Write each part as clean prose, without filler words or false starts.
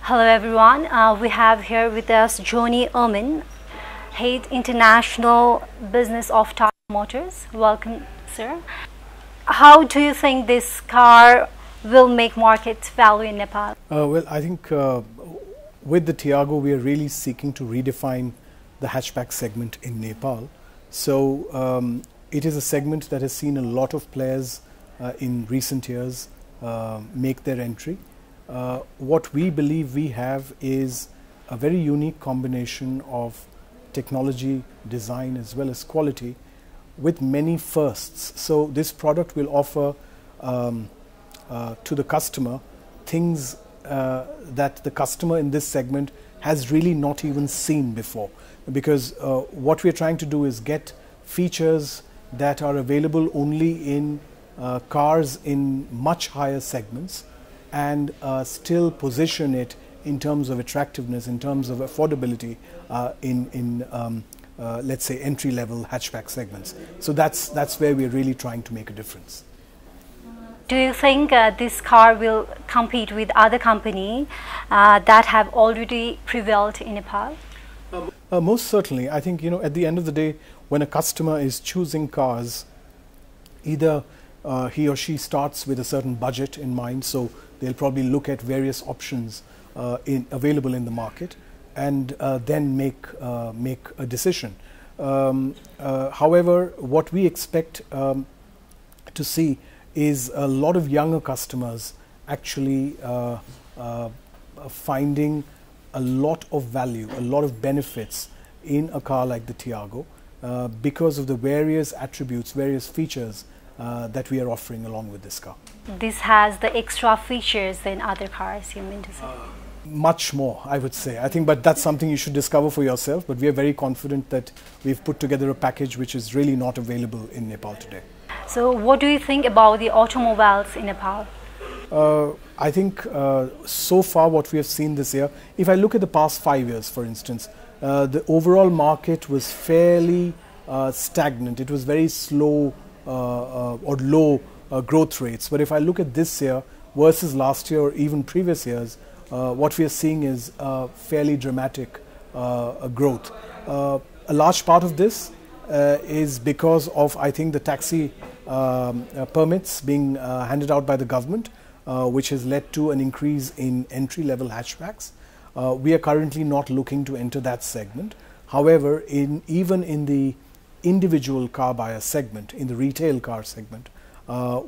Hello everyone, we have here with us Oommen, Head International Business of TATA Motors. Welcome, sir. How do you think this car will make market value in Nepal? Well, I think with the Tiago, we are really seeking to redefine the hatchback segment in Nepal. So it is a segment that has seen a lot of players in recent years make their entry. What we believe we have is a very unique combination of technology, design as well as quality with many firsts. So this product will offer to the customer things that the customer in this segment has really not even seen before, because what we're trying to do is get features that are available only in cars in much higher segments and still position it in terms of attractiveness, in terms of affordability in let's say entry-level hatchback segments. So that's where we're really trying to make a difference. Do you think this car will compete with other companies that have already prevailed in Nepal? Most certainly. I think, at the end of the day, when a customer is choosing cars, either he or she starts with a certain budget in mind, so they'll probably look at various options available in the market and then make a decision. However, what we expect to see is a lot of younger customers actually finding a lot of value, a lot of benefits in a car like the Tiago because of the various attributes, various features that we are offering along with this car. This has the extra features than other cars, you mean to say? Much more, I would say. I think, but that's something you should discover for yourself. But we are very confident that we've put together a package which is really not available in Nepal today. So what do you think about the automobiles in Nepal? I think so far what we have seen this year, if I look at the past 5 years, for instance, the overall market was fairly stagnant. It was very slow or low growth rates. But if I look at this year versus last year or even previous years, what we are seeing is fairly dramatic growth. A large part of this is because of, I think, the taxi permits being handed out by the government, which has led to an increase in entry-level hatchbacks. We are currently not looking to enter that segment. However, even in the individual car buyer segment, in the retail car segment,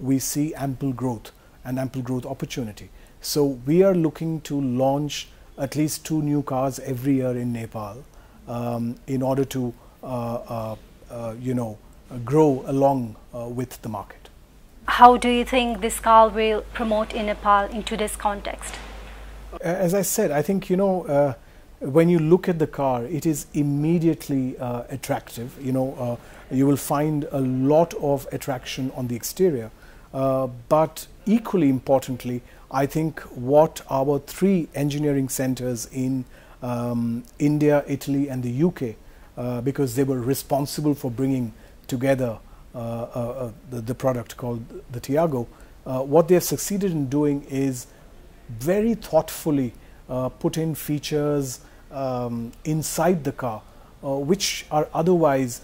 we see ample growth and ample growth opportunity. So we are looking to launch at least 2 new cars every year in Nepal in order to grow along with the market. How do you think this car will promote in Nepal into this context? As I said, I think, when you look at the car, it is immediately attractive. You will find a lot of attraction on the exterior. But equally importantly, I think what our 3 engineering centers in India, Italy and the UK, because they were responsible for bringing together the product called the Tiago, what they have succeeded in doing is very thoughtfully put in features inside the car, which are otherwise,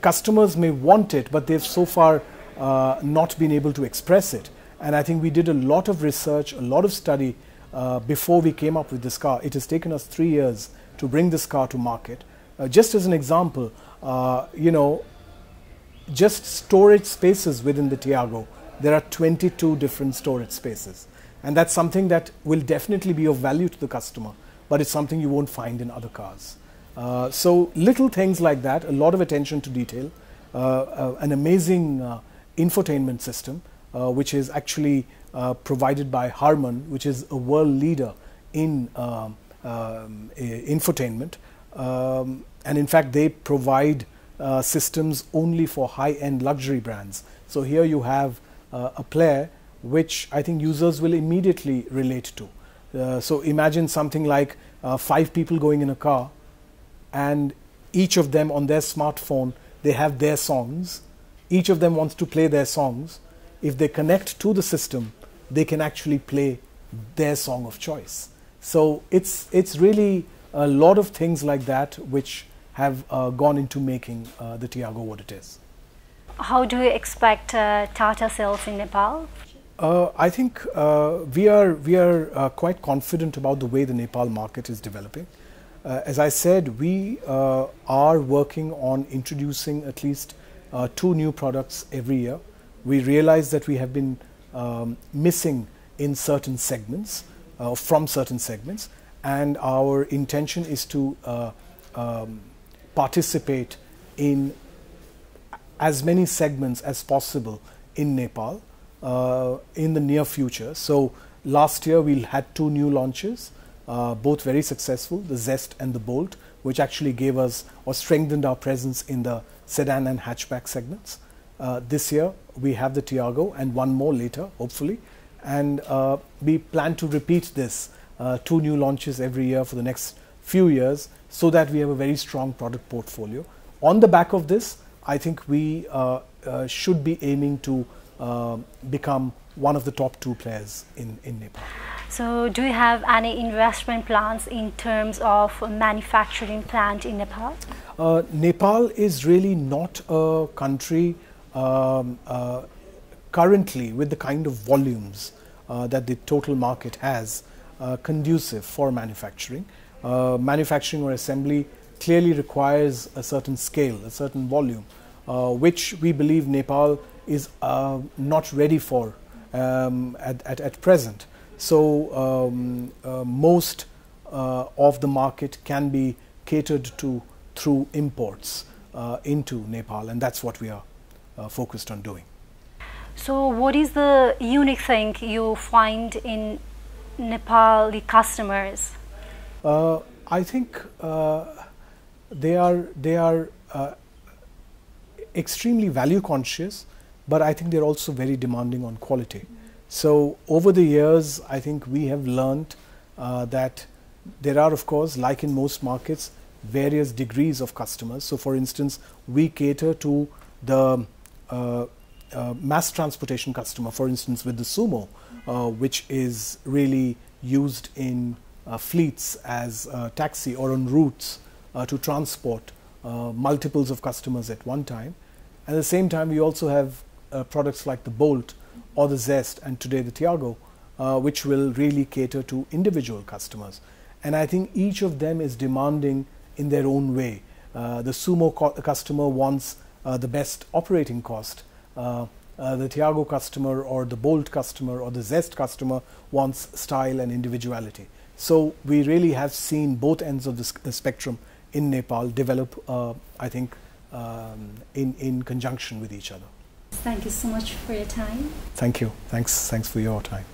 customers may want it, but they've so far not been able to express it. And I think we did a lot of research, a lot of study before we came up with this car. It has taken us 3 years to bring this car to market. Just as an example, just storage spaces within the Tiago, there are 22 different storage spaces. And that's something that will definitely be of value to the customer, but it's something you won't find in other cars. So little things like that, a lot of attention to detail, an amazing infotainment system, which is actually provided by Harman, which is a world leader in infotainment. And in fact, they provide systems only for high-end luxury brands. So here you have a player which I think users will immediately relate to. So imagine something like 5 people going in a car, and each of them on their smartphone, they have their songs. Each of them wants to play their songs. If they connect to the system, they can actually play their song of choice. So it's really a lot of things like that which have gone into making the Tiago what it is. How do you expect Tata sales in Nepal? I think we are quite confident about the way the Nepal market is developing. As I said, we are working on introducing at least 2 new products every year. We realize that we have been missing in certain segments, from certain segments, and our intention is to participate in as many segments as possible in Nepal in the near future. So last year we had 2 new launches, both very successful, the Zest and the Bolt, which actually gave us or strengthened our presence in the sedan and hatchback segments. This year we have the Tiago and 1 more later, hopefully, and we plan to repeat this 2 new launches every year for the next few years, so that we have a very strong product portfolio. On the back of this, I think we should be aiming to become one of the top 2 players in Nepal. So do you have any investment plans in terms of a manufacturing plant in Nepal? Nepal is really not a country currently with the kind of volumes that the total market has conducive for manufacturing. Manufacturing or assembly clearly requires a certain scale, a certain volume, which we believe Nepal is not ready for at present. So most of the market can be catered to through imports into Nepal, and that's what we are focused on doing. So what is the unique thing you find in Nepali customers? I think they are extremely value conscious, but I think they're also very demanding on quality. So over the years, I think we have learned that there are, of course, like in most markets, various degrees of customers. So for instance, we cater to the mass transportation customer, for instance with the Sumo, which is really used in fleets as a taxi or on routes to transport multiples of customers at one time. At the same time, we also have products like the Bolt or the Zest and today the Tiago, which will really cater to individual customers. And I think each of them is demanding in their own way. The Sumo customer wants the best operating cost. The Tiago customer or the Bolt customer or the Zest customer wants style and individuality. So we really have seen both ends of the spectrum in Nepal develop, I think, in conjunction with each other. Thank you so much for your time. Thank you. Thanks for your time.